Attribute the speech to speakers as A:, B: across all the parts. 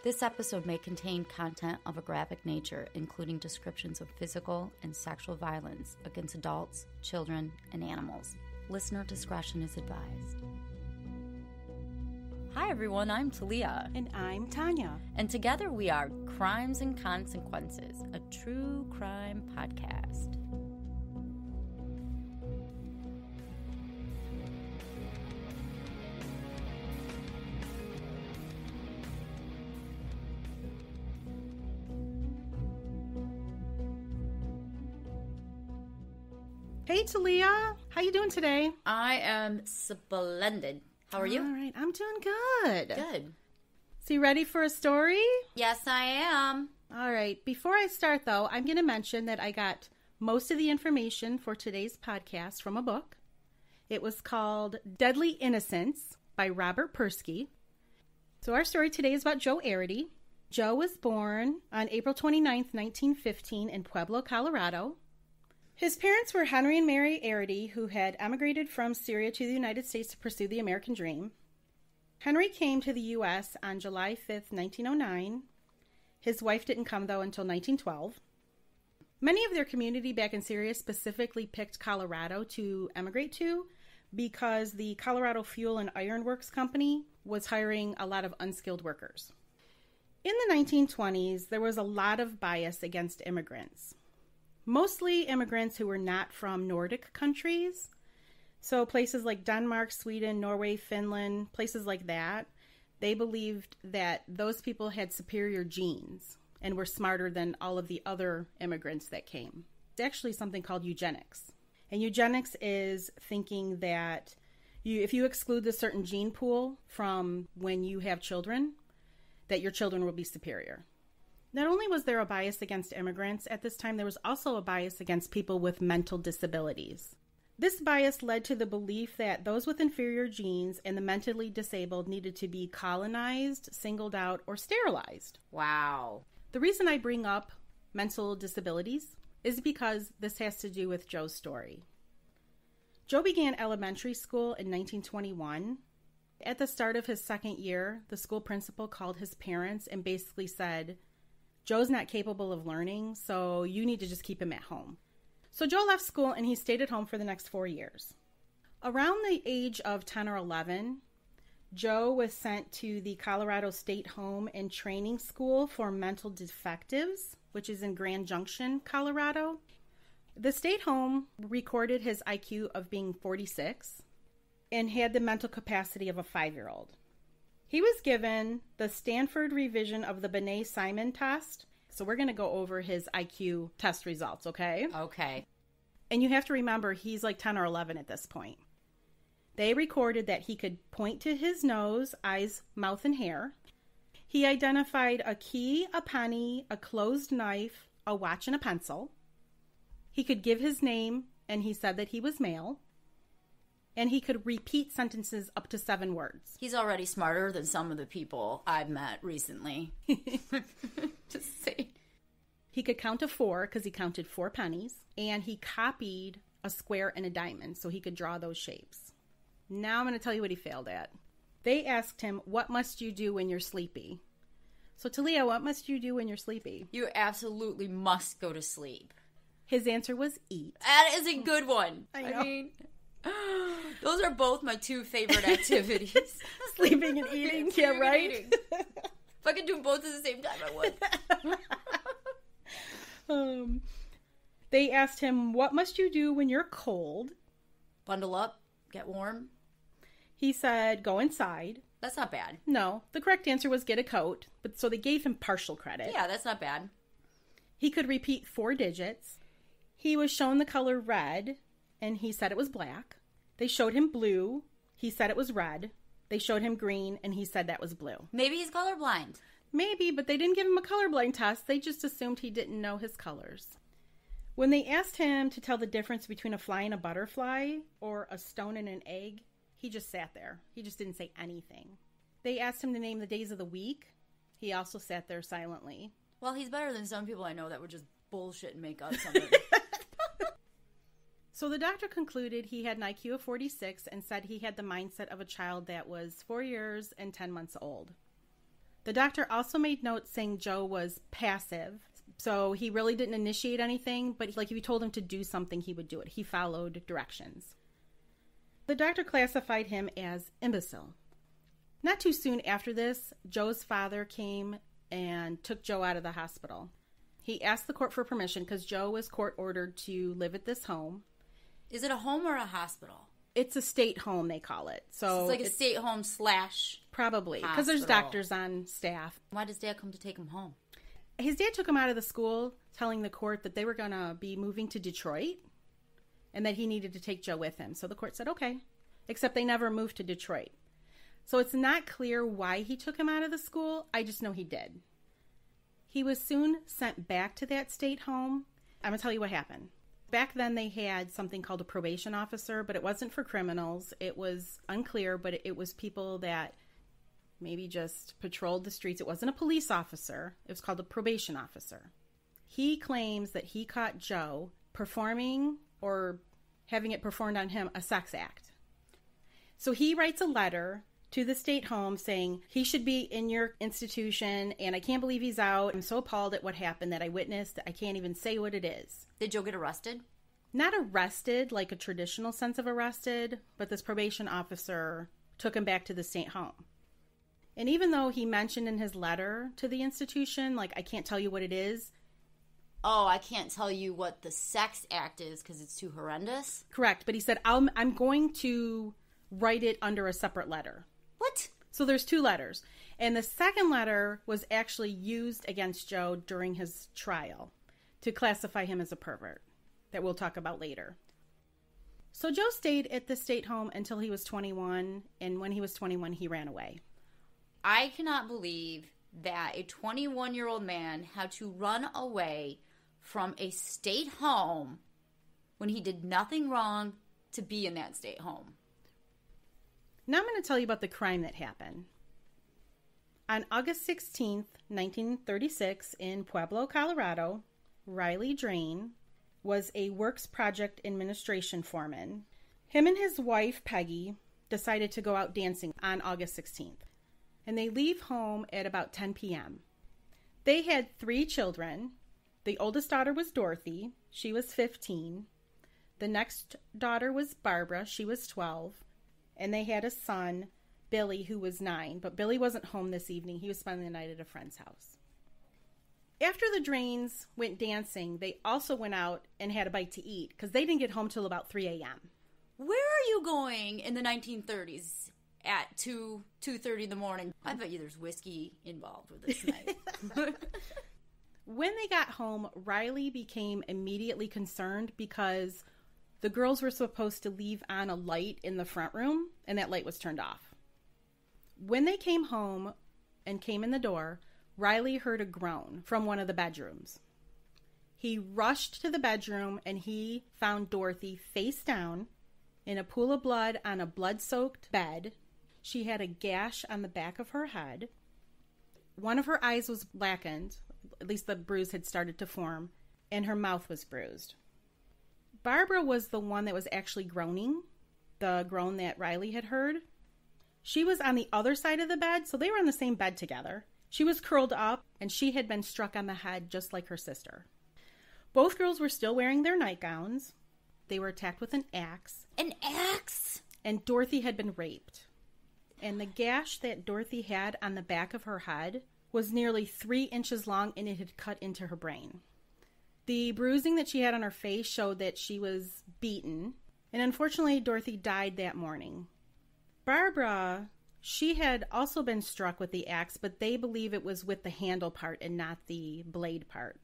A: This episode may contain content of a graphic nature, including descriptions of physical and sexual violence against adults, children, and animals. Listener discretion is advised. Hi everyone, I'm Talia.
B: And I'm Tanya.
A: And together we are Crimes and Consequences, a true crime podcast.
B: Hey Talia, how you doing today?
A: I am splendid. How are you?
B: All right, I'm doing good.
A: Good.
B: So you ready for a story?
A: Yes, I am.
B: All right, before I start though, I'm going to mention that I got most of the information for today's podcast from a book. It was called Deadly Innocence by Robert Persky. So our story today is about Joe Arridy. Joe was born on April 29th, 1915 in Pueblo, Colorado. His parents were Henry and Mary Arridy, who had emigrated from Syria to the United States to pursue the American dream. Henry came to the U.S. on July 5th, 1909. His wife didn't come, though, until 1912. Many of their community back in Syria specifically picked Colorado to emigrate to because the Colorado Fuel and Iron Works Company was hiring a lot of unskilled workers. In the 1920s, there was a lot of bias against immigrants. Mostly immigrants who were not from Nordic countries. So places like Denmark, Sweden, Norway, Finland, places like that. They believed that those people had superior genes and were smarter than all of the other immigrants that came. It's actually something called eugenics. And eugenics is thinking that if you exclude the certain gene pool from when you have children, that your children will be superior. Not only was there a bias against immigrants, at this time there was also a bias against people with mental disabilities. This bias led to the belief that those with inferior genes and the mentally disabled needed to be colonized, singled out, or sterilized.
A: Wow.
B: The reason I bring up mental disabilities is because this has to do with Joe's story. Joe began elementary school in 1921. At the start of his second year, the school principal called his parents and basically said, Joe's not capable of learning, so you need to just keep him at home. So Joe left school and he stayed at home for the next 4 years. Around the age of 10 or 11, Joe was sent to the Colorado State Home and Training School for Mental Defectives, which is in Grand Junction, Colorado. The state home recorded his IQ of being 46 and had the mental capacity of a 5-year-old. He was given the Stanford revision of the Binet-Simon test. So we're going to go over his IQ test results, okay?
A: Okay.
B: And you have to remember, he's like 10 or 11 at this point. They recorded that he could point to his nose, eyes, mouth, and hair. He identified a key, a penny, a closed knife, a watch, and a pencil. He could give his name, and he said that he was male. And he could repeat sentences up to 7 words.
A: He's already smarter than some of the people I've met recently. Just say.
B: He could count to 4 because he counted 4 pennies. And he copied a square and a diamond so he could draw those shapes. Now I'm going to tell you what he failed at. They asked him, what must you do when you're sleepy? So Talia, what must you do when you're sleepy?
A: You absolutely must go to sleep.
B: His answer was eat.
A: That is a good one.
B: I know.
A: I mean, those are both my 2 favorite activities.
B: Sleeping and eating, yeah, right?
A: Eating. If I could do both at the same time, I would.
B: They asked him, what must you do when you're cold?
A: Bundle up, get warm.
B: He said, go inside.
A: That's not bad.
B: No, the correct answer was get a coat, but so they gave him partial credit.
A: Yeah, that's not bad.
B: He could repeat 4 digits. He was shown the color red, and he said it was black. They showed him blue. He said it was red. They showed him green, and he said that was blue.
A: Maybe he's colorblind.
B: Maybe, but they didn't give him a colorblind test. They just assumed he didn't know his colors. When they asked him to tell the difference between a fly and a butterfly or a stone and an egg, he just sat there. He just didn't say anything. They asked him to name the days of the week. He also sat there silently.
A: Well, he's better than some people I know that would just bullshit and make up something.
B: So the doctor concluded he had an IQ of 46 and said he had the mindset of a child that was 4 years and 10 months old. The doctor also made notes saying Joe was passive. So he really didn't initiate anything, but like if you told him to do something, he would do it. He followed directions. The doctor classified him as imbecile. Not too soon after this, Joe's father came and took Joe out of the hospital. He asked the court for permission because Joe was court ordered to live at this home.
A: Is it a home or a hospital?
B: It's a state home, they call it. So
A: it's like a state home /
B: probably, because there's doctors on staff.
A: Why does Dad come to take him home?
B: His dad took him out of the school, telling the court that they were going to be moving to Detroit and that he needed to take Joe with him. So the court said, okay, except they never moved to Detroit. So it's not clear why he took him out of the school. I just know he did. He was soon sent back to that state home. I'm going to tell you what happened. Back then they had something called a probation officer, but it wasn't for criminals. It was unclear, but it was people that maybe just patrolled the streets. It wasn't a police officer. It was called a probation officer. He claims that he caught Joe performing or having it performed on him a sex act. So he writes a letter to the state home saying he should be in your institution and I can't believe he's out. I'm so appalled at what happened that I witnessed. I can't even say what it is.
A: Did Joe get arrested?
B: Not arrested like a traditional sense of arrested, but this probation officer took him back to the state home. And even though he mentioned in his letter to the institution, like, I can't tell you what it is.
A: Oh, I can't tell you what the sex act is because it's too horrendous?
B: Correct. But he said, I'm going to write it under a separate letter.
A: What?
B: So there's 2 letters. And the second letter was actually used against Joe during his trial to classify him as a pervert that we'll talk about later. So Joe stayed at the state home until he was 21. And when he was 21, he ran away.
A: I cannot believe that a 21-year-old man had to run away from a state home when he did nothing wrong to be in that state home.
B: Now I'm going to tell you about the crime that happened. On August 16th, 1936, in Pueblo, Colorado, Riley Drain was a works project administration foreman. Him and his wife, Peggy, decided to go out dancing on August 16th. And they leave home at about 10 p.m. They had 3 children. The oldest daughter was Dorothy. She was 15. The next daughter was Barbara. She was 12. And they had a son, Billy, who was 9. But Billy wasn't home this evening. He was spending the night at a friend's house. After the Drains went dancing, they also went out and had a bite to eat because they didn't get home till about 3 a.m.
A: Where are you going in the 1930s at 2:30 in the morning? I bet you there's whiskey involved with this night.
B: When they got home, Riley became immediately concerned because the girls were supposed to leave on a light in the front room, and that light was turned off. When they came home and came in the door, Riley heard a groan from one of the bedrooms. He rushed to the bedroom, and he found Dorothy face down in a pool of blood on a blood-soaked bed. She had a gash on the back of her head. One of her eyes was blackened, at least the bruise had started to form, and her mouth was bruised. Barbara was the one that was actually groaning, the groan that Riley had heard. She was on the other side of the bed, so they were on the same bed together. She was curled up, and she had been struck on the head just like her sister. Both girls were still wearing their nightgowns. They were attacked with an axe.
A: An axe?
B: And Dorothy had been raped. And the gash that Dorothy had on the back of her head was nearly 3 inches long, and it had cut into her brain. The bruising that she had on her face showed that she was beaten. And unfortunately, Dorothy died that morning. Barbara, she had also been struck with the axe, but they believe it was with the handle part and not the blade part.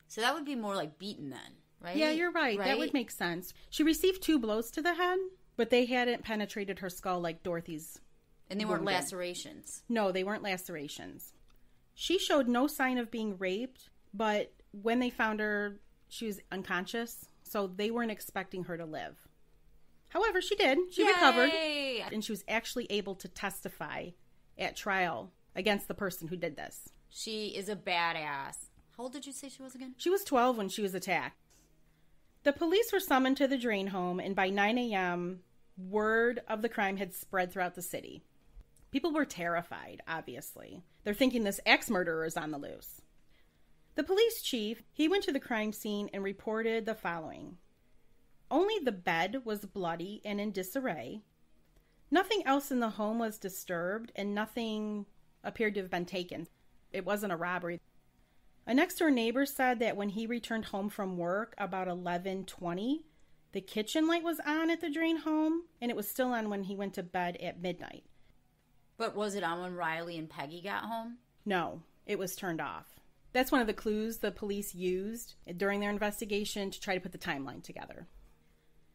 A: So that would be more like beaten then, right?
B: Yeah, you're right. That would make sense. She received 2 blows to the head, but they hadn't penetrated her skull like Dorothy's.
A: And they weren't lacerations?
B: No, they weren't lacerations. She showed no sign of being raped, but when they found her, she was unconscious, so they weren't expecting her to live. However, she did. She recovered, and she was actually able to testify at trial against the person who did this.
A: She is a badass. How old did you say she was again?
B: She was 12 when she was attacked. The police were summoned to the Drain home, and by 9 a.m., word of the crime had spread throughout the city. People were terrified, obviously. They're thinking this axe murderer is on the loose. The police chief, he went to the crime scene and reported the following. Only the bed was bloody and in disarray. Nothing else in the home was disturbed, and nothing appeared to have been taken. It wasn't a robbery. A next-door neighbor said that when he returned home from work about 11:20, the kitchen light was on at the Drain home, and it was still on when he went to bed at midnight.
A: But was it on when Riley and Peggy got home?
B: No, it was turned off. That's one of the clues the police used during their investigation to try to put the timeline together.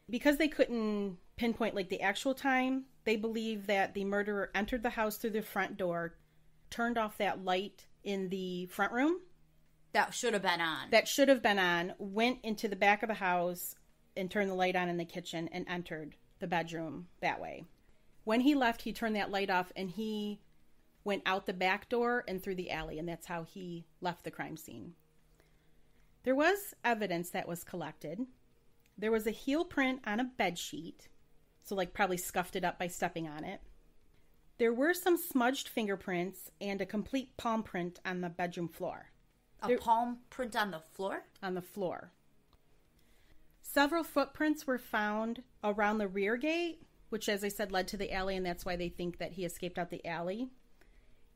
B: Because they couldn't pinpoint like the actual time, they believe that the murderer entered the house through the front door, turned off that light in the front room.
A: That should have been on.
B: That should have been on, went into the back of the house and turned the light on in the kitchen and entered the bedroom that way. When he left, he turned that light off and he went out the back door and through the alley, and that's how he left the crime scene. There was evidence that was collected. There was a heel print on a bed sheet, so like probably scuffed it up by stepping on it. There were some smudged fingerprints and a complete palm print on the bedroom floor.
A: Palm print on the floor?
B: On the floor. Several footprints were found around the rear gate, which, as I said, led to the alley, and that's why they think that he escaped out the alley.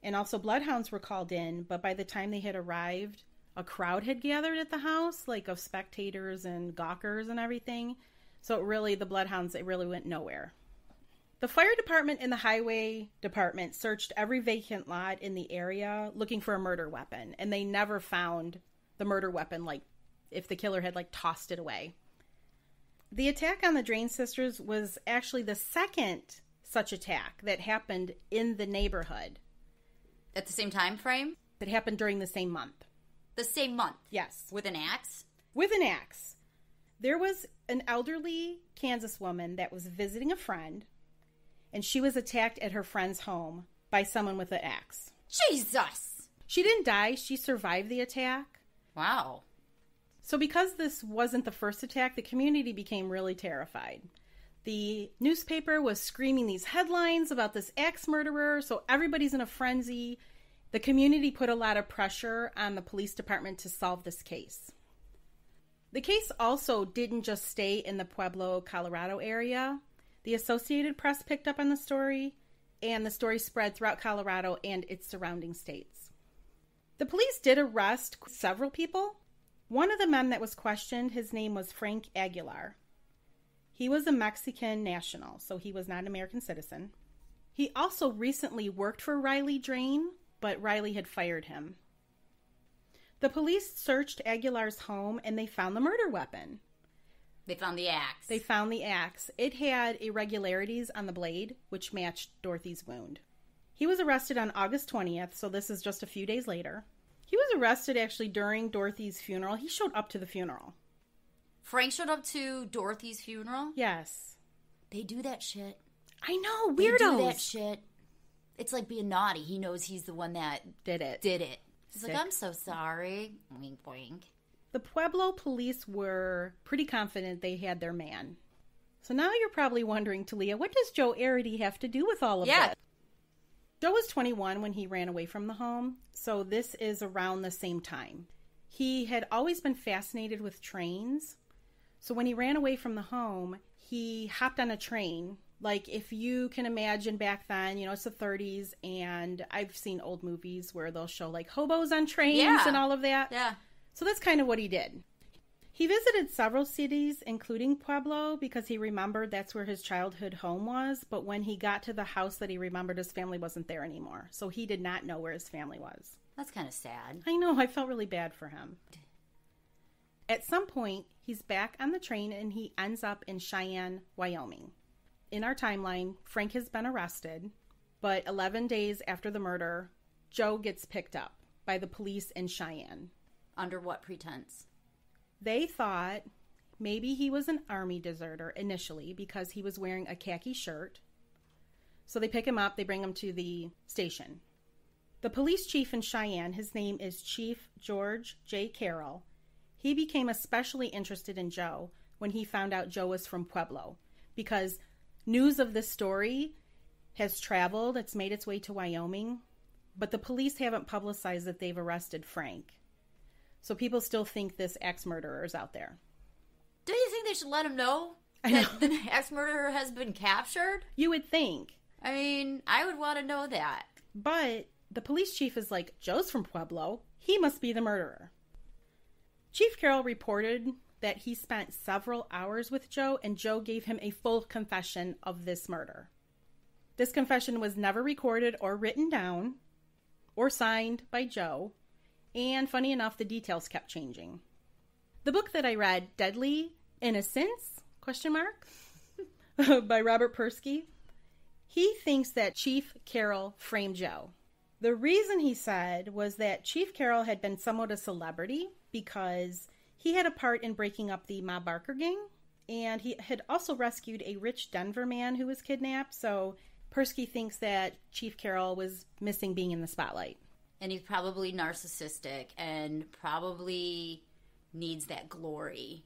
B: And also bloodhounds were called in, but by the time they had arrived, a crowd had gathered at the house, like of spectators and gawkers and everything. So the bloodhounds, it really went nowhere. The fire department and the highway department searched every vacant lot in the area looking for a murder weapon, and they never found the murder weapon, like if the killer had like tossed it away. The attack on the Drain sisters was actually the second such attack that happened in the neighborhood.
A: At the same time frame?
B: It happened during the same month.
A: The same month?
B: Yes.
A: With an axe?
B: With an axe. There was an elderly Kansas woman that was visiting a friend, and she was attacked at her friend's home by someone with an axe.
A: Jesus!
B: She didn't die. She survived the attack.
A: Wow.
B: So because this wasn't the first attack, the community became really terrified. The newspaper was screaming these headlines about this axe murderer, so everybody's in a frenzy. The community put a lot of pressure on the police department to solve this case. The case also didn't just stay in the Pueblo, Colorado area. The Associated Press picked up on the story, and the story spread throughout Colorado and its surrounding states. The police did arrest several people. One of the men that was questioned, his name was Frank Aguilar. He was a Mexican national, so he was not an American citizen. He also recently worked for Riley Drain, but Riley had fired him. The police searched Aguilar's home and they found the murder weapon.
A: They found the axe.
B: They found the axe. It had irregularities on the blade, which matched Dorothy's wound. He was arrested on August 20th, so this is just a few days later. He was arrested actually during Dorothy's funeral. He showed up to the funeral.
A: Frank showed up to Dorothy's funeral?
B: Yes.
A: They do that shit.
B: I know, weirdos.
A: They do that shit. It's like being naughty. He knows he's the one that
B: did it.
A: He's like, I'm so sorry. Wink, wink.
B: The Pueblo police were pretty confident they had their man. So now you're probably wondering, Talia, what does Joe Arridy have to do with all of this? Joe was 21 when he ran away from the home, so this is around the same time. He had always been fascinated with trains, so when he ran away from the home, he hopped on a train. Like, if you can imagine back then, you know, it's the 30s, and I've seen old movies where they'll show, like, hobos on trains and all of that.
A: Yeah.
B: So that's kind of what he did. He visited several cities, including Pueblo, because he remembered that's where his childhood home was. But when he got to the house that he remembered, his family wasn't there anymore. So he did not know where his family was.
A: That's kind of sad.
B: I know. I felt really bad for him. At some point, he's back on the train and he ends up in Cheyenne, Wyoming. In our timeline, Frank has been arrested, but 11 days after the murder, Joe gets picked up by the police in Cheyenne.
A: Under what pretense?
B: They thought maybe he was an army deserter initially because he was wearing a khaki shirt. So they pick him up, they bring him to the station. The police chief in Cheyenne, his name is Chief George J. Carroll. He became especially interested in Joe when he found out Joe was from Pueblo because news of this story has traveled. It's made its way to Wyoming, but the police haven't publicized that they've arrested Frank. So people still think this axe murderer is out there.
A: Do you think they should let him know that the axe murderer has been captured?
B: You would think.
A: I mean, I would want to know that.
B: But the police chief is like, Joe's from Pueblo. He must be the murderer. Chief Carroll reported that he spent several hours with Joe, and Joe gave him a full confession of this murder. This confession was never recorded or written down or signed by Joe, and funny enough, the details kept changing. The book that I read, Deadly Innocence, ? By Robert Persky, he thinks that Chief Carroll framed Joe. The reason he said was that Chief Carroll had been somewhat a celebrity because he had a part in breaking up the Ma Barker gang, and he had also rescued a rich Denver man who was kidnapped, so Persky thinks that Chief Carroll was missing being in the spotlight.
A: And he's probably narcissistic and probably needs that glory.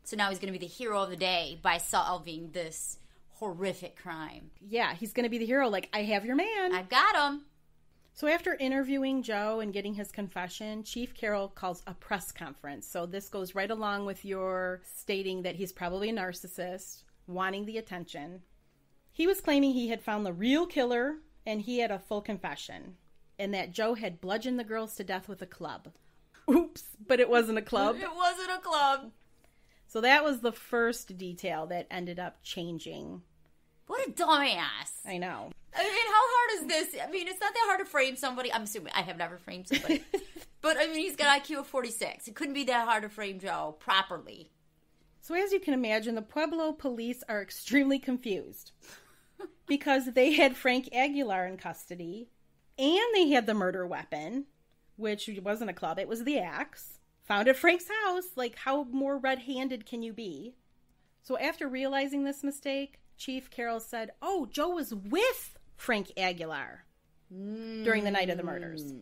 A: So now he's going to be the hero of the day by solving this horrific crime.
B: Yeah, he's going to be the hero, like, I have your man.
A: I've got him.
B: So after interviewing Joe and getting his confession, Chief Carroll calls a press conference. So this goes right along with your stating that he's probably a narcissist, wanting the attention. He was claiming he had found the real killer, and he had a full confession, and that Joe had bludgeoned the girls to death with a club. Oops, but it wasn't a club.
A: It wasn't a club.
B: So that was the first detail that ended up changing.
A: What a dumbass.
B: I know.
A: I mean, how hard is this? I mean, it's not that hard to frame somebody. I'm assuming I have never framed somebody. But, I mean, he's got an IQ of 46. It couldn't be that hard to frame Joe properly.
B: So as you can imagine, the Pueblo police are extremely confused because they had Frank Aguilar in custody, and they had the murder weapon, which wasn't a club, it was the axe, found at Frank's house. Like, how more red-handed can you be? So after realizing this mistake, Chief Carroll said, oh, Joe was with Frank Aguilar during the night of the murders.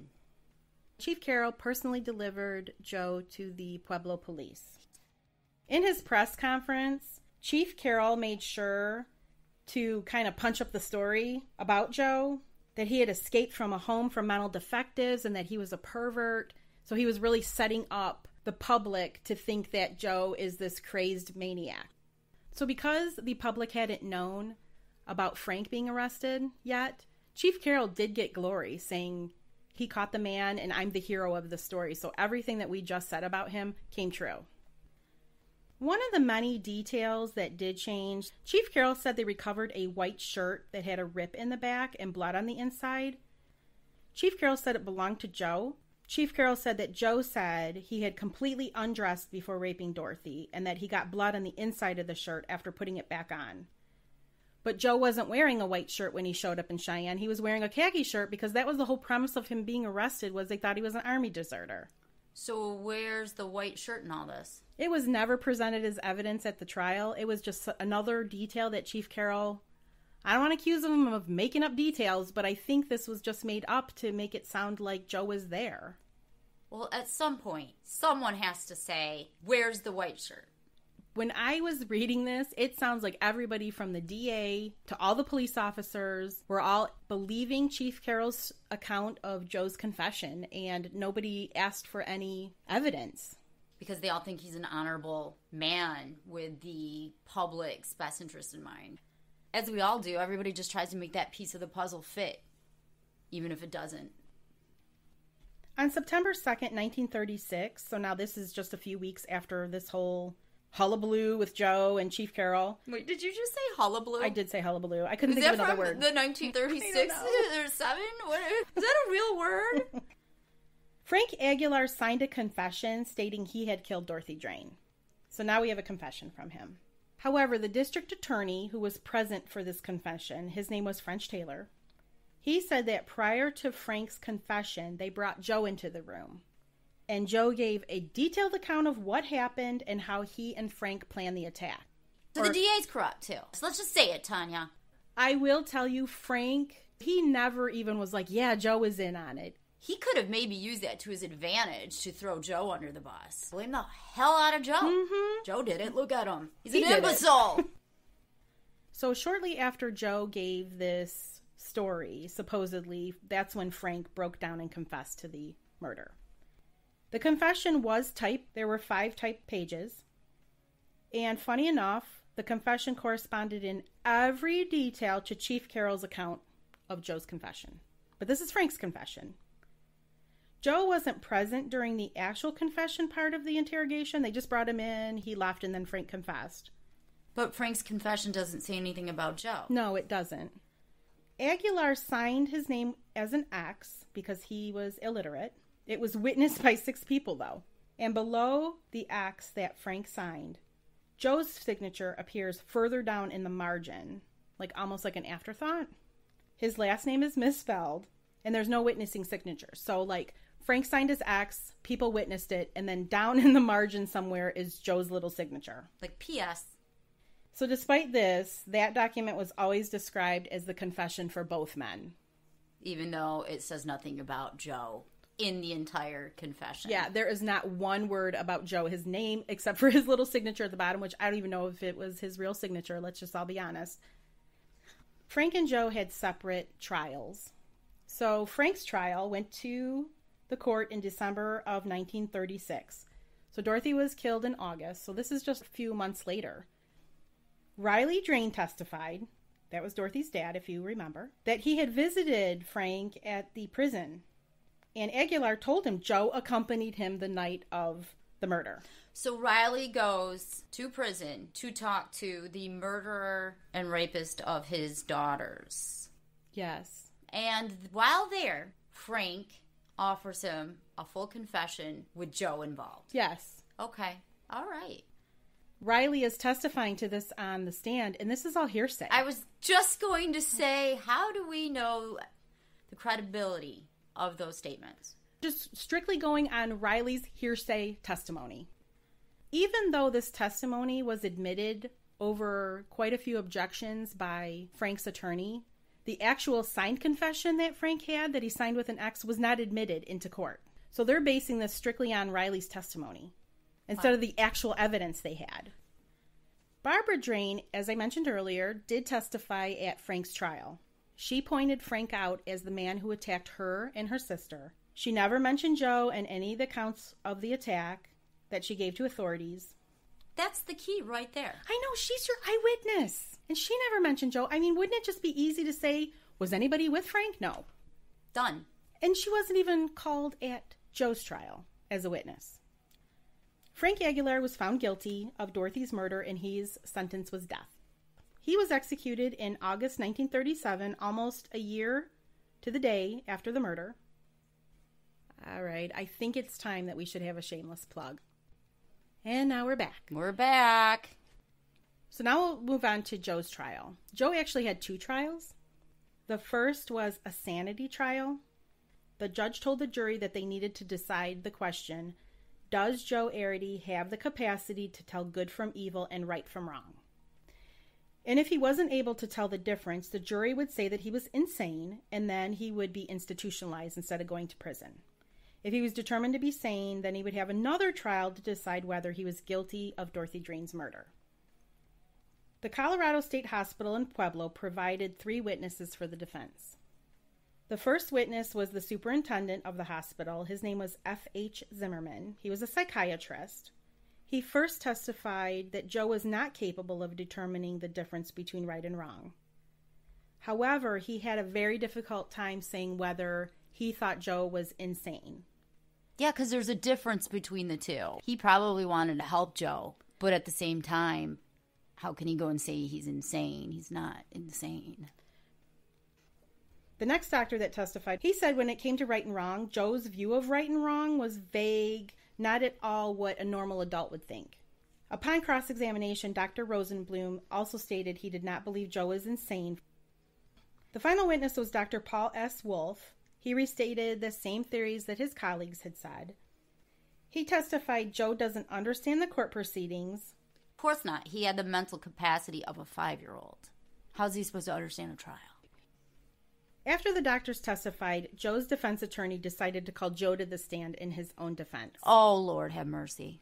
B: Chief Carroll personally delivered Joe to the Pueblo police. In his press conference, Chief Carroll made sure to kind of punch up the story about Joe, that he had escaped from a home for mental defectives and that he was a pervert. So he was really setting up the public to think that Joe is this crazed maniac. So because the public hadn't known about Frank being arrested yet, Chief Carroll did get glory, saying he caught the man and I'm the hero of the story. So everything that we just said about him came true. One of the many details that did change, Chief Carroll said they recovered a white shirt that had a rip in the back and blood on the inside. Chief Carroll said it belonged to Joe. Chief Carroll said that Joe said he had completely undressed before raping Dorothy and that he got blood on the inside of the shirt after putting it back on. But Joe wasn't wearing a white shirt when he showed up in Cheyenne. He was wearing a khaki shirt because that was the whole premise of him being arrested, was they thought he was an army deserter.
A: So where's the white shirt in all this?
B: It was never presented as evidence at the trial. It was just another detail that Chief Carroll, I don't want to accuse him of making up details, but I think this was just made up to make it sound like Joe was there.
A: Well, at some point, someone has to say, where's the white shirt?
B: When I was reading this, it sounds like everybody from the DA to all the police officers were all believing Chief Carroll's account of Joe's confession, and nobody asked for any evidence.
A: Because they all think he's an honorable man with the public's best interest in mind. As we all do, everybody just tries to make that piece of the puzzle fit, even if it doesn't.
B: On September 2nd, 1936, so now this is just a few weeks after this whole hullabaloo with Joe and Chief Carroll.
A: Wait, did you just say hullabaloo?
B: I did say hullabaloo. I couldn't think of another word.
A: The 1936 or 7? What, is that a real word?
B: Frank Aguilar signed a confession stating he had killed Dorothy Drain. So now we have a confession from him. However, the district attorney who was present for this confession, his name was French Taylor, he said that prior to Frank's confession, they brought Joe into the room. And Joe gave a detailed account of what happened and how he and Frank planned the attack.
A: So the DA's corrupt, too. So let's just say it, Tanya.
B: I will tell you, Frank, he never even was like, yeah, Joe was in on it.
A: He could have maybe used that to his advantage to throw Joe under the bus. Blame the hell out of Joe. Mm-hmm. Joe did it. Look at him. He's an imbecile.
B: So shortly after Joe gave this story, supposedly, that's when Frank broke down and confessed to the murder. The confession was typed. There were 5 typed pages. And funny enough, the confession corresponded in every detail to Chief Carroll's account of Joe's confession. But this is Frank's confession. Joe wasn't present during the actual confession part of the interrogation. They just brought him in, he left, and then Frank confessed.
A: But Frank's confession doesn't say anything about Joe.
B: No, it doesn't. Aguilar signed his name as an X because he was illiterate. It was witnessed by 6 people, though. And below the X that Frank signed, Joe's signature appears further down in the margin, like almost like an afterthought. His last name is misspelled, and there's no witnessing signature. So, like, Frank signed his X, people witnessed it, and then down in the margin somewhere is Joe's little signature.
A: Like P.S.
B: So despite this, that document was always described as the confession for both men.
A: Even though it says nothing about Joe in the entire confession.
B: Yeah, there is not one word about Joe, his name, except for his little signature at the bottom, which I don't even know if it was his real signature. Let's just all be honest. Frank and Joe had separate trials. So Frank's trial went to the court in December of 1936. So Dorothy was killed in August. So this is just a few months later. Riley Drain testified, that was Dorothy's dad, if you remember, that he had visited Frank at the prison. And Aguilar told him Joe accompanied him the night of the murder.
A: So Riley goes to prison to talk to the murderer and rapist of his daughters.
B: Yes.
A: And while there, Frank offers him a full confession with Joe involved.
B: Yes.
A: Okay. All right.
B: Riley is testifying to this on the stand, and this is all hearsay.
A: I was just going to say, how do we know the credibility of those statements?
B: Just strictly going on Riley's hearsay testimony. Even though this testimony was admitted over quite a few objections by Frank's attorney, the actual signed confession that Frank had, that he signed with an X, was not admitted into court. So they're basing this strictly on Riley's testimony instead of the actual evidence they had. Barbara Drain, as I mentioned earlier, did testify at Frank's trial. She pointed Frank out as the man who attacked her and her sister. She never mentioned Joe in any of the accounts of the attack that she gave to authorities.
A: That's the key right there.
B: I know, she's your eyewitness. And she never mentioned Joe. I mean, wouldn't it just be easy to say, was anybody with Frank? No.
A: Done.
B: And she wasn't even called at Joe's trial as a witness. Frank Aguilar was found guilty of Dorothy's murder, and his sentence was death. He was executed in August 1937, almost a year to the day after the murder. All right, I think it's time that we should have a shameless plug. And now we're back.
A: We're back.
B: So now we'll move on to Joe's trial. Joe actually had 2 trials. The first was a sanity trial. The judge told the jury that they needed to decide the question, does Joe Arridy have the capacity to tell good from evil and right from wrong? And if he wasn't able to tell the difference, the jury would say that he was insane, and then he would be institutionalized instead of going to prison. If he was determined to be sane, then he would have another trial to decide whether he was guilty of Dorothy Drain's murder. The Colorado State Hospital in Pueblo provided 3 witnesses for the defense. The first witness was the superintendent of the hospital. His name was F.H. Zimmerman. He was a psychiatrist. He first testified that Joe was not capable of determining the difference between right and wrong. However, he had a very difficult time saying whether he thought Joe was insane.
A: Yeah, because there's a difference between the two. He probably wanted to help Joe, but at the same time, how can he go and say he's insane? He's not insane.
B: The next doctor that testified, he said when it came to right and wrong, Joe's view of right and wrong was vague, not at all what a normal adult would think. Upon cross-examination, Dr. Rosenblum also stated he did not believe Joe was insane. The final witness was Dr. Paul S. Wolf. He restated the same theories that his colleagues had said. He testified Joe doesn't understand the court proceedings.
A: Of course not. He had the mental capacity of a 5-year-old. How's he supposed to understand a trial?
B: After the doctors testified, Joe's defense attorney decided to call Joe to the stand in his own defense.
A: Oh, Lord have mercy.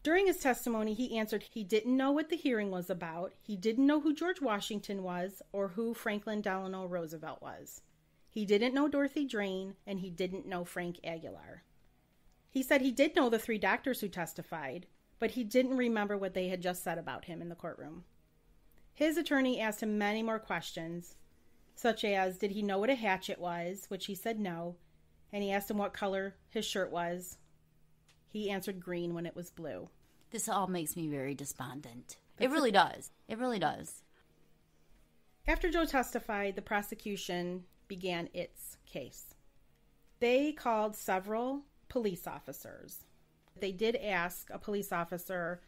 B: During his testimony, he answered he didn't know what the hearing was about, he didn't know who George Washington was, or who Franklin Delano Roosevelt was. He didn't know Dorothy Drain, and he didn't know Frank Aguilar. He said he did know the 3 doctors who testified, but he didn't remember what they had just said about him in the courtroom. His attorney asked him many more questions, such as, did he know what a hatchet was, which he said no, and he asked him what color his shirt was. He answered green when it was blue.
A: This all makes me very despondent. It really does. It really does.
B: After Joe testified, the prosecution began its case. They called several police officers. They did ask a police officer,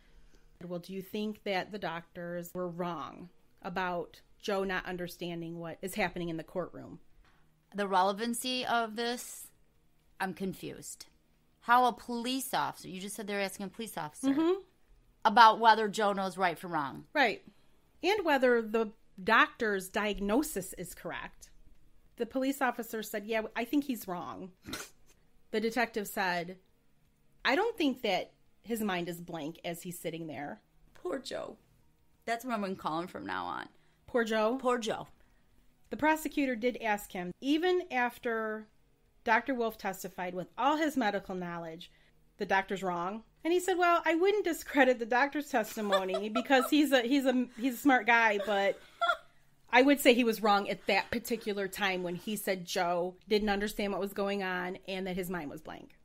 B: well, do you think that the doctors were wrong about Joe not understanding what is happening in the courtroom?
A: The relevancy of this, I'm confused. How a police officer, you just said they're asking a police officer, about whether Joe knows right from wrong.
B: Right. And whether the doctor's diagnosis is correct. The police officer said, yeah, I think he's wrong. The detective said, I don't think that his mind is blank as he's sitting there.
A: Poor Joe. That's what I'm going to call him from now on.
B: Poor Joe?
A: Poor Joe.
B: The prosecutor did ask him, even after Dr. Wolf testified with all his medical knowledge, the doctor's wrong. And he said, well, I wouldn't discredit the doctor's testimony because he's a smart guy, but I would say he was wrong at that particular time when he said Joe didn't understand what was going on and that his mind was blank.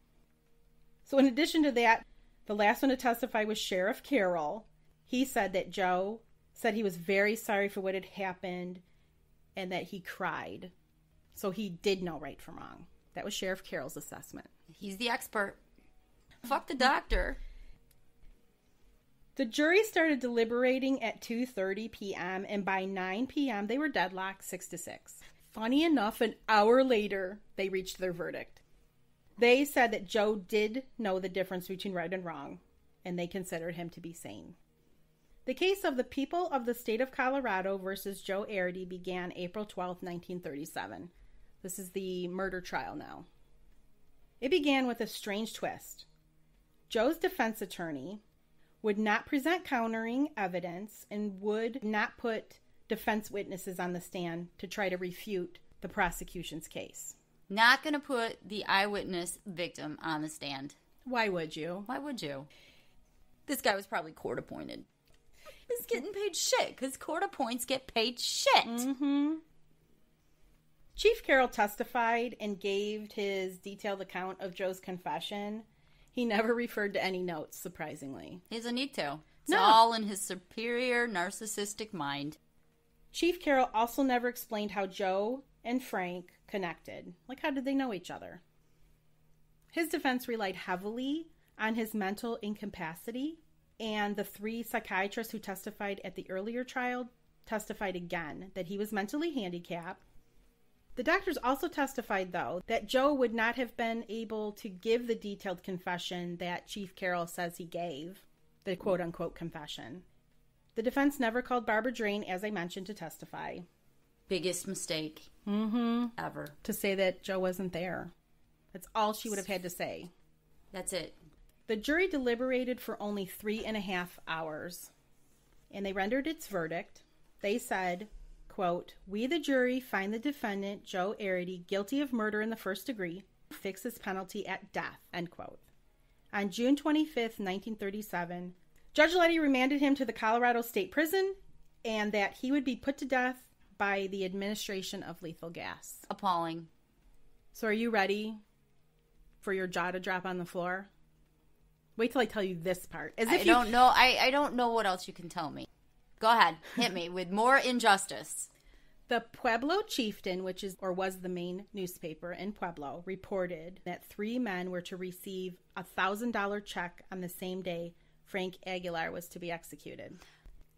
B: So in addition to that, the last one to testify was Sheriff Carroll. He said that Joe said he was very sorry for what had happened and that he cried. So he did know right from wrong. That was Sheriff Carroll's assessment.
A: He's the expert. Fuck the doctor.
B: The jury started deliberating at 2:30 p.m. and by 9 p.m. they were deadlocked 6-6. Funny enough, an hour later, they reached their verdict. They said that Joe did know the difference between right and wrong, and they considered him to be sane. The case of the people of the state of Colorado versus Joe Arridy began April 12, 1937. This is the murder trial now. It began with a strange twist. Joe's defense attorney would not present countering evidence and would not put defense witnesses on the stand to try to refute the prosecution's case.
A: Not going to put the eyewitness victim on the stand.
B: Why would you?
A: Why would you? This guy was probably court appointed. He's getting paid shit because court appoints get paid shit.
B: Mm-hmm. Chief Carroll testified and gave his detailed account of Joe's confession. He never referred to any notes, surprisingly.
A: He doesn't need to. It's all in his superior narcissistic mind.
B: Chief Carroll also never explained how Joe and Frank connected. Like, how did they know each other? His defense relied heavily on his mental incapacity, and the 3 psychiatrists who testified at the earlier trial testified again that he was mentally handicapped. The doctors also testified, though, that Joe would not have been able to give the detailed confession that Chief Carroll says he gave, the quote-unquote confession. The defense never called Barbara Drain, as I mentioned, to testify.
A: Biggest mistake ever.
B: To say that Joe wasn't there. That's all she would have had to say.
A: That's it.
B: The jury deliberated for only 3.5 hours, and they rendered its verdict. They said, quote, "We, the jury, find the defendant, Joe Arridy, guilty of murder in the first degree, fix his penalty at death," end quote. On June 25th, 1937, Judge Letty remanded him to the Colorado State Prison and that he would be put to death by the administration of lethal gas.
A: Appalling.
B: So are you ready for your jaw to drop on the floor? Wait till I tell you this part.
A: I don't know. I don't know what else you can tell me. Go ahead. Hit me with more injustice.
B: The Pueblo Chieftain, which is or was the main newspaper in Pueblo, reported that 3 men were to receive a $1,000 check on the same day Frank Aguilar was to be executed.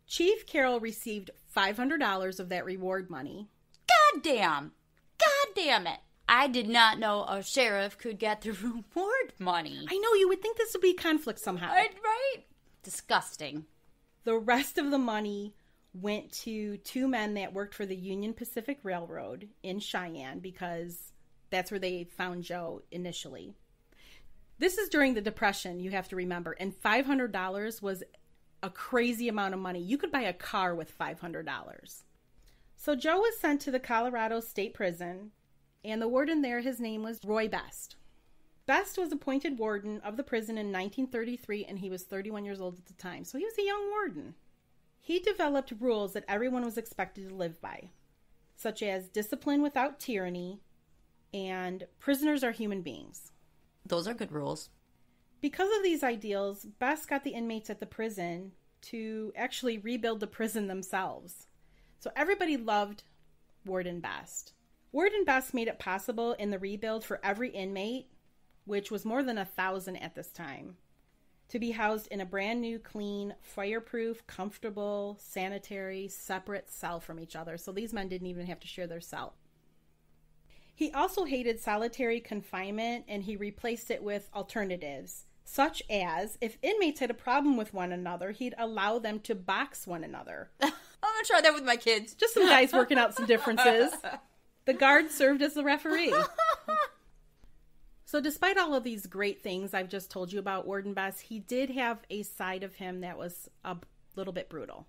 B: Chief Carroll received $500 of that reward money.
A: God damn it. I did not know a sheriff could get the reward money.
B: I know, you would think this would be conflict somehow.
A: Right? Disgusting.
B: The rest of the money went to 2 men that worked for the Union Pacific Railroad in Cheyenne because that's where they found Joe initially. This is during the Depression, you have to remember, and $500 was a crazy amount of money. You could buy a car with $500. So Joe was sent to the Colorado State Prison, and the warden there, his name was Roy Best. Best was appointed warden of the prison in 1933, and he was 31 years old at the time, so he was a young warden. He developed rules that everyone was expected to live by, such as discipline without tyranny and prisoners are human beings.
A: Those are good rules.
B: Because of these ideals, Best got the inmates at the prison to actually rebuild the prison themselves. So everybody loved Warden Best. Warden Best made it possible in the rebuild for every inmate, which was more than 1,000 at this time, to be housed in a brand new, clean, fireproof, comfortable, sanitary, separate cell from each other. So these men didn't even have to share their cell. He also hated solitary confinement, and he replaced it with alternatives, such as if inmates had a problem with one another, he'd allow them to box one another.
A: I'm going to try that with my kids.
B: Just some guys working out some differences. The guard served as the referee. So despite all of these great things I've just told you about Warden Best, he did have a side of him that was a little bit brutal.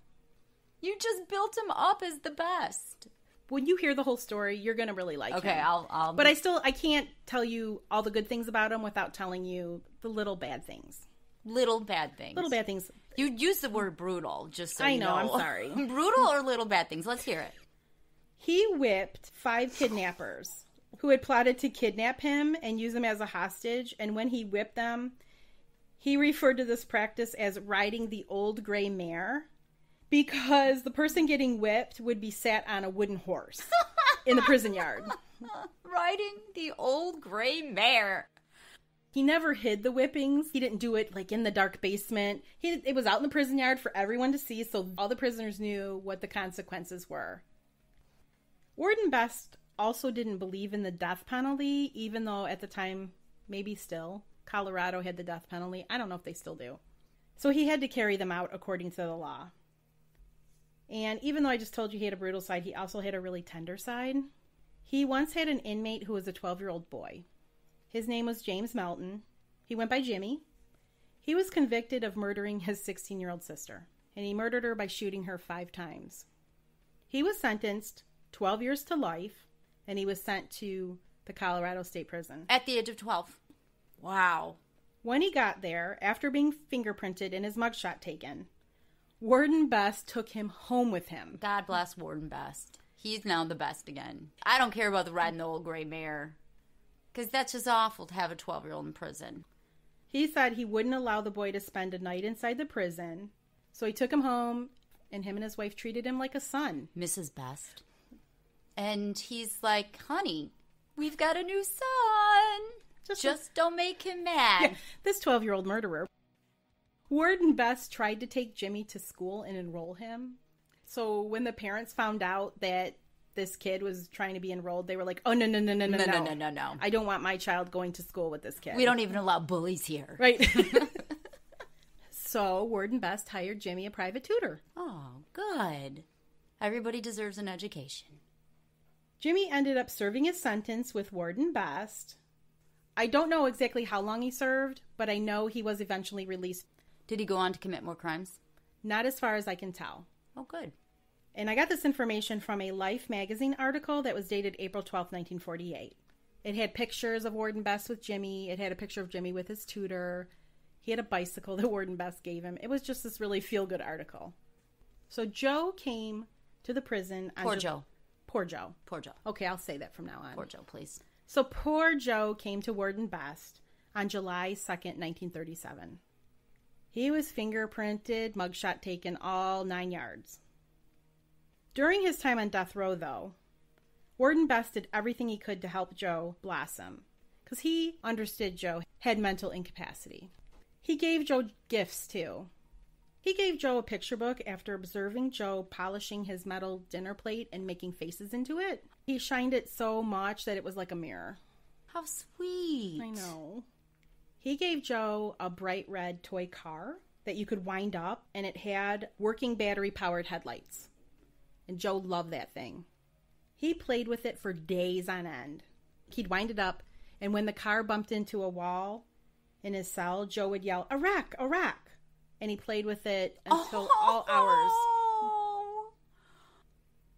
A: You just built him up as the best.
B: When you hear the whole story, you're going to really like him.
A: Okay, I'll...
B: But I can't tell you all the good things about him without telling you the little bad things.
A: Little bad things.
B: Little bad things.
A: You used the word brutal, just so
B: I
A: you know.
B: I'm sorry.
A: Brutal or little bad things? Let's hear it.
B: He whipped 5 kidnappers who had plotted to kidnap him and use him as a hostage. And when he whipped them, he referred to this practice as riding the old gray mare, because the person getting whipped would be sat on a wooden horse in the prison yard.
A: Riding the old gray mare.
B: He never hid the whippings. He didn't do it like in the dark basement. It was out in the prison yard for everyone to see, so all the prisoners knew what the consequences were. Warden Best also didn't believe in the death penalty, even though at the time, maybe still, Colorado had the death penalty. I don't know if they still do. So he had to carry them out according to the law. And even though I just told you he had a brutal side, he also had a really tender side. He once had an inmate who was a 12-year-old boy. His name was James Melton. He went by Jimmy. He was convicted of murdering his 16-year-old sister, and he murdered her by shooting her 5 times. He was sentenced 12 years to life, and he was sent to the Colorado State Prison.
A: At the age of 12. Wow.
B: When he got there, after being fingerprinted and his mugshot taken, Warden Best took him home with him.
A: God bless Warden Best. He's now the best again. I don't care about the riding the old gray mare, because that's just awful to have a 12-year-old in prison.
B: He said he wouldn't allow the boy to spend a night inside the prison, so he took him home, and him and his wife treated him like a son.
A: Mrs. Best. And he's like, honey, we've got a new son. Just don't make him mad.
B: Yeah, this 12-year-old murderer. Warden Best tried to take Jimmy to school and enroll him. So when the parents found out that this kid was trying to be enrolled, they were like, oh, no.
A: No.
B: I don't want my child going to school with this kid.
A: We don't even allow bullies here.
B: Right. So Warden Best hired Jimmy a private tutor.
A: Oh, good. Everybody deserves an education.
B: Jimmy ended up serving his sentence with Warden Best. I don't know exactly how long he served, but I know he was eventually released.
A: Did he go on to commit more crimes?
B: Not as far as I can tell.
A: Oh, good.
B: And I got this information from a Life magazine article that was dated April 12, 1948. It had pictures of Warden Best with Jimmy. It had a picture of Jimmy with his tutor. He had a bicycle that Warden Best gave him. It was just this really feel-good article. So Joe came to the prison.
A: Poor Joe.
B: Poor Joe.
A: Poor Joe.
B: Okay, I'll say that from now on.
A: Poor Joe, please.
B: So poor Joe came to Warden Best on July 2nd, 1937. He was fingerprinted, mugshot taken, all 9 yards. During his time on death row, though, Warden Best did everything he could to help Joe blossom, because he understood Joe had mental incapacity. He gave Joe gifts, too. He gave Joe a picture book after observing Joe polishing his metal dinner plate and making faces into it. He shined it so much that it was like a mirror.
A: How sweet.
B: I know. He gave Joe a bright red toy car that you could wind up, and it had working battery-powered headlights. And Joe loved that thing. He played with it for days on end. He'd wind it up, and when the car bumped into a wall, In his cell, Joe would yell, "Iraq, Iraq!" And he played with it until all hours.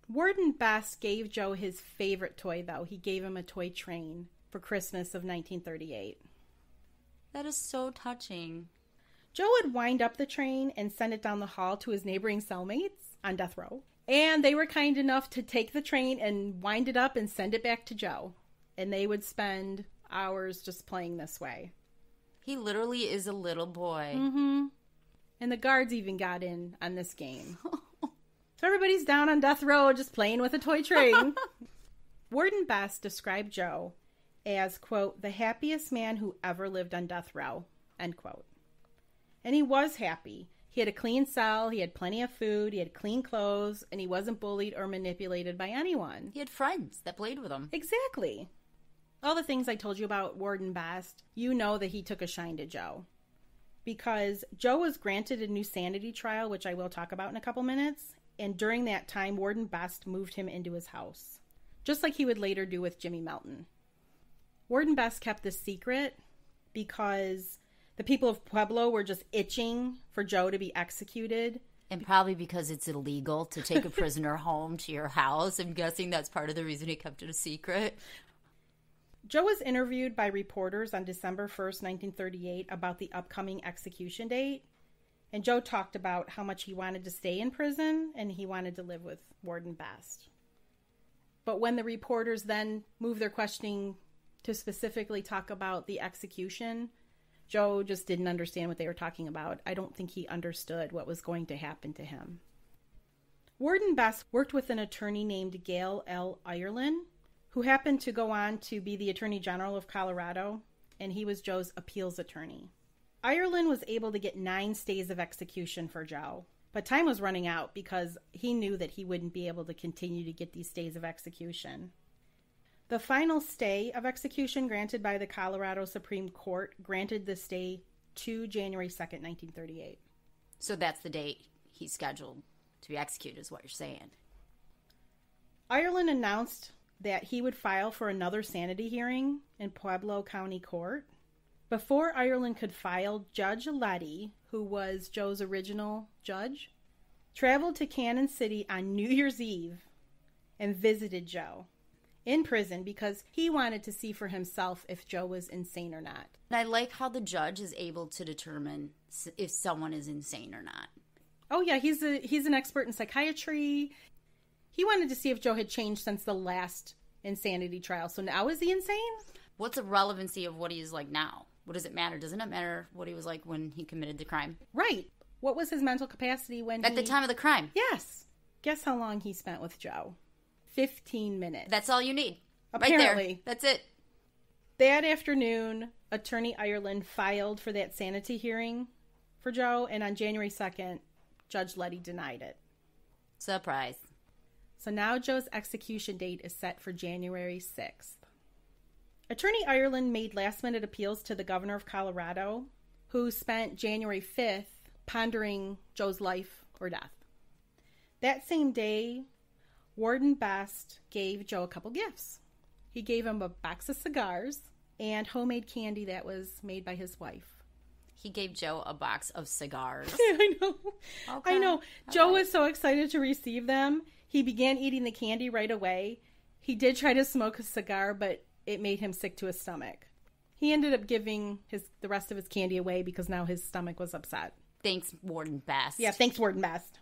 B: Warden Best gave Joe his favorite toy, though. He gave him a toy train for Christmas of 1938.
A: That is so touching.
B: Joe would wind up the train and send it down the hall to his neighboring cellmates on death row. And they were kind enough to take the train and wind it up and send it back to Joe. And they would spend hours just playing this way.
A: He literally is a little boy.
B: Mm-hmm. And the guards even got in on this game. So everybody's down on death row just playing with a toy train. Warden Best described Joe as, quote, "the happiest man who ever lived on death row," end quote. And he was happy. He had a clean cell, he had plenty of food, he had clean clothes, and he wasn't bullied or manipulated by anyone.
A: He had friends that played with him.
B: Exactly. All the things I told you about Warden Best, you know that he took a shine to Joe. Because Joe was granted a new sanity trial, which I will talk about in a couple minutes, and during that time, Warden Best moved him into his house, just like he would later do with Jimmy Melton. Warden Best kept this secret because the people of Pueblo were just itching for Joe to be executed.
A: And probably because it's illegal to take a prisoner home to your house. I'm guessing that's part of the reason he kept it a secret.
B: Joe was interviewed by reporters on December 1st, 1938 about the upcoming execution date. And Joe talked about how much he wanted to stay in prison and he wanted to live with Warden Best. But when the reporters then moved their questioning to specifically talk about the execution, Joe just didn't understand what they were talking about. I don't think he understood what was going to happen to him. Warden Best worked with an attorney named Gail L. Ireland, who happened to go on to be the Attorney General of Colorado, and he was Joe's appeals attorney. Ireland was able to get 9 stays of execution for Joe, but time was running out because he knew that he wouldn't be able to continue to get these stays of execution. The final stay of execution granted by the Colorado Supreme Court granted the stay to January 2nd, 1938.
A: So that's the date he's scheduled to be executed, is what you're saying.
B: Ireland announced that he would file for another sanity hearing in Pueblo County Court. Before Ireland could file, Judge Letty, who was Joe's original judge, traveled to Cannon City on New Year's Eve and visited Joe in prison because he wanted to see for himself if Joe was insane or not.
A: And I like how the judge is able to determine if someone is insane or not.
B: Oh yeah, he's an expert in psychiatry. He wanted to see if Joe had changed since the last insanity trial. So now is he insane?
A: What's the relevancy of what he is like now? What does it matter? Doesn't it matter what he was like when he committed the crime?
B: Right. What was his mental capacity when
A: At the time of the crime?
B: Yes. Guess how long he spent with Joe? 15 minutes.
A: That's all you need.
B: Apparently.
A: Right there. That's it.
B: That afternoon, Attorney Ireland filed for that sanity hearing for Joe, and on January 2nd, Judge Letty denied it.
A: Surprise.
B: So now Joe's execution date is set for January 6th. Attorney Ireland made last-minute appeals to the governor of Colorado, who spent January 5th pondering Joe's life or death. That same day, Warden Best gave Joe a couple gifts. He gave him a box of cigars and homemade candy that was made by his wife.
A: He gave Joe a box of cigars.
B: I know.
A: Okay.
B: I know. Joe was so excited to receive them. He began eating the candy right away. He did try to smoke a cigar, but it made him sick to his stomach. He ended up giving the rest of his candy away because now his stomach was upset.
A: Thanks, Warden Best.
B: Yeah, thanks, Warden Best.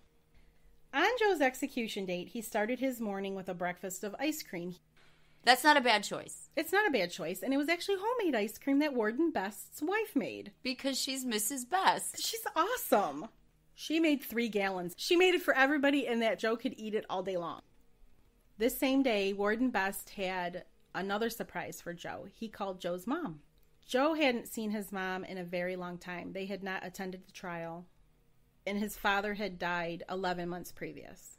B: On Joe's execution date, he started his morning with a breakfast of ice cream.
A: That's not a bad choice.
B: It's not a bad choice, and it was actually homemade ice cream that Warden Best's wife made.
A: Because she's Mrs. Best.
B: She's awesome. She made 3 gallons. She made it for everybody, and that Joe could eat it all day long. This same day, Warden Best had another surprise for Joe. He called Joe's mom. Joe hadn't seen his mom in a very long time. They had not attended the trial, and his father had died 11 months previous.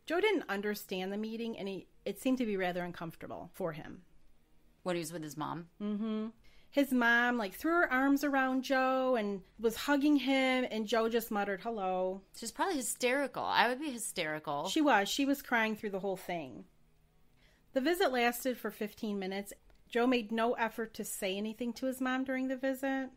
B: Joe didn't understand the meeting, and it seemed to be rather uncomfortable for him.
A: When he was with his mom?
B: Mm-hmm. His mom, threw her arms around Joe and was hugging him, and Joe just muttered, hello.
A: She's probably hysterical. I would be hysterical.
B: She was. She was crying through the whole thing. The visit lasted for 15 minutes, Joe made no effort to say anything to his mom during the visit.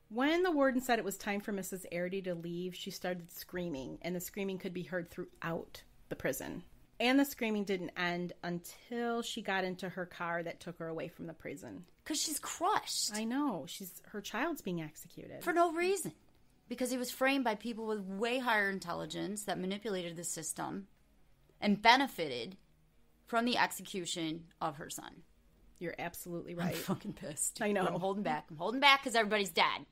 B: When the warden said it was time for Mrs. Arridy to leave, she started screaming, and the screaming could be heard throughout the prison. And the screaming didn't end until she got into her car that took her away from the prison.
A: Because she's crushed.
B: I know. Her child's being executed.
A: For no reason. Because he was framed by people with way higher intelligence that manipulated the system and benefited from the execution of her son.
B: You're absolutely right.
A: I'm fucking pissed.
B: I know.
A: I'm holding back. I'm holding back because everybody's dead.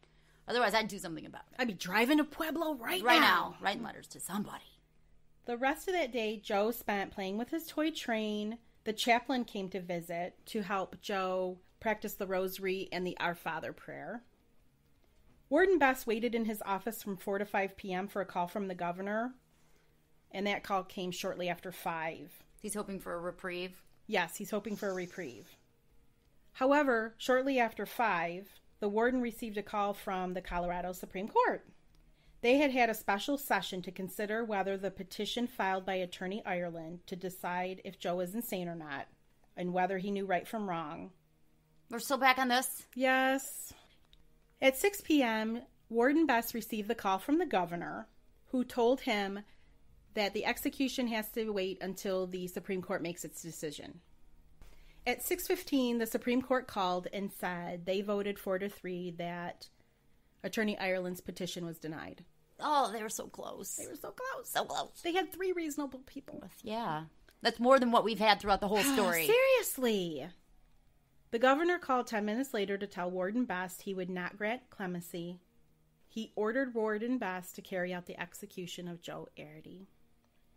A: Otherwise, I'd do something about it.
B: I'd be driving to Pueblo right now.
A: Writing letters to somebody.
B: The rest of that day, Joe spent playing with his toy train. The chaplain came to visit to help Joe practice the rosary and the Our Father prayer. Warden Best waited in his office from 4 to 5 p.m. for a call from the governor, and that call came shortly after 5.
A: He's hoping for a reprieve?
B: Yes, he's hoping for a reprieve. However, shortly after 5, the warden received a call from the Colorado Supreme Court. They had had a special session to consider whether the petition filed by Attorney Ireland to decide if Joe was insane or not, and whether he knew right from wrong.
A: We're still back on this?
B: Yes. At 6 p.m., Warden Best received the call from the governor, who told him that the execution has to wait until the Supreme Court makes its decision. At 6:15, the Supreme Court called and said they voted 4-3 that Attorney Ireland's petition was denied.
A: Oh, they were so close.
B: They were so close.
A: So close.
B: They had 3 reasonable people.
A: Yeah. That's more than what we've had throughout the whole story.
B: Seriously. The governor called 10 minutes later to tell Warden Best he would not grant clemency. He ordered Warden Best to carry out the execution of Joe Arridy.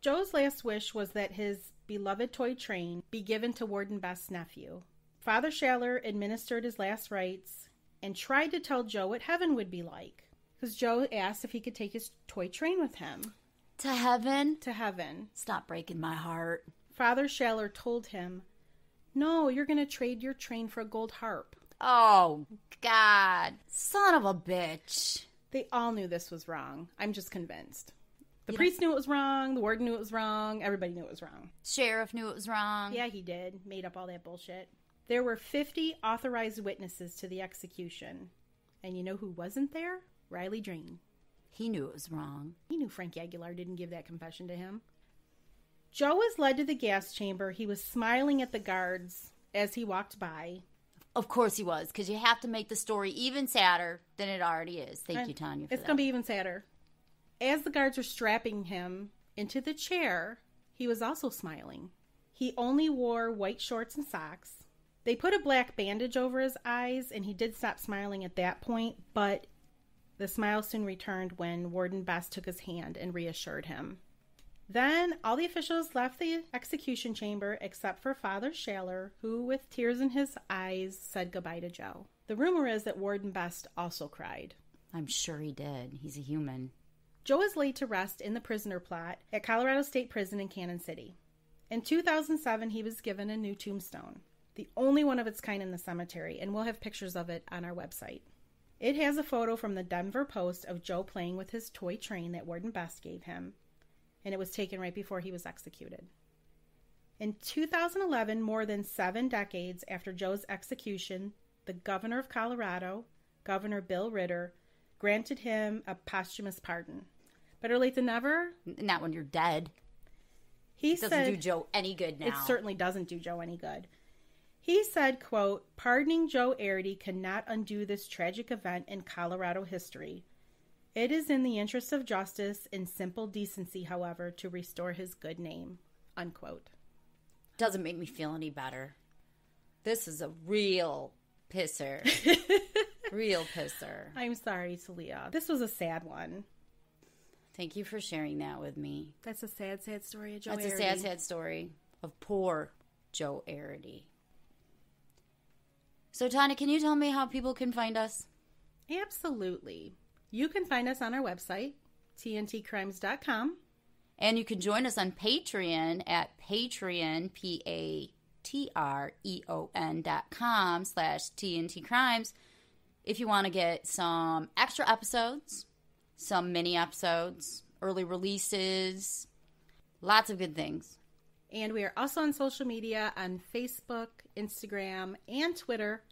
B: Joe's last wish was that his beloved toy train be given to Warden Best's nephew. Father Schaller administered his last rites and tried to tell Joe what heaven would be like, because Joe asked if he could take his toy train with him.
A: To heaven?
B: To heaven.
A: Stop breaking my heart.
B: Father Schaller told him, "No, you're going to trade your train for a gold harp."
A: Oh, God. Son of a bitch.
B: They all knew this was wrong. I'm just convinced. The priest knew it was wrong. The warden knew it was wrong. Everybody knew it was wrong.
A: Sheriff knew it was wrong.
B: Yeah, he did. Made up all that bullshit. There were 50 authorized witnesses to the execution. And you know who wasn't there? Riley Drain.
A: He knew it was wrong.
B: He knew Frank Aguilar didn't give that confession to him. Joe was led to the gas chamber. He was smiling at the guards as he walked by.
A: Of course he was, because you have to make the story even sadder than it already is. Thank you, Tanya, for
B: It's going to be even sadder. As the guards were strapping him into the chair, he was also smiling. He only wore white shorts and socks. They put a black bandage over his eyes, and he did stop smiling at that point, but the smile soon returned when Warden Best took his hand and reassured him. Then all the officials left the execution chamber except for Father Schaller, who, with tears in his eyes, said goodbye to Joe. The rumor is that Warden Best also cried.
A: I'm sure he did. He's a human.
B: Joe is laid to rest in the prisoner plot at Colorado State Prison in Cannon City. In 2007, he was given a new tombstone, the only one of its kind in the cemetery, and we'll have pictures of it on our website. It has a photo from the Denver Post of Joe playing with his toy train that Warden Best gave him, and it was taken right before he was executed. In 2011, more than 7 decades after Joe's execution, the governor of Colorado, Governor Bill Ritter, granted him a posthumous pardon. Better late than never.
A: Not when you're dead.
B: It
A: doesn't do Joe any good now.
B: It certainly doesn't do Joe any good. He said, quote, "Pardoning Joe Arridy cannot undo this tragic event in Colorado history. It is in the interest of justice and simple decency, however, to restore his good name," unquote.
A: Doesn't make me feel any better. This is a real pisser. Real pisser.
B: I'm sorry, Talia. This was a sad one.
A: Thank you for sharing that with me.
B: That's a sad, sad story of Joe Arridy.
A: That's a sad, sad story of poor Joe Arridy. So, Tanya, can you tell me how people can find us?
B: Absolutely. You can find us on our website, tntcrimes.com.
A: And you can join us on Patreon at Patreon, patreon.com/TNTcrimes. If you want to get some extra episodes, some mini episodes, early releases, lots of good things.
B: And we are also on social media on Facebook, Instagram, and Twitter.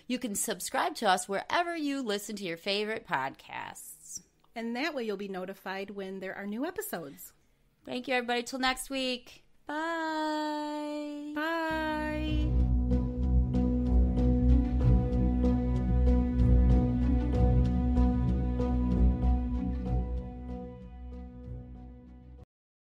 A: You can subscribe to us wherever you listen to your favorite podcasts.
B: And that way you'll be notified when there are new episodes.
A: Thank you, everybody. Till next week. Bye.
B: Bye.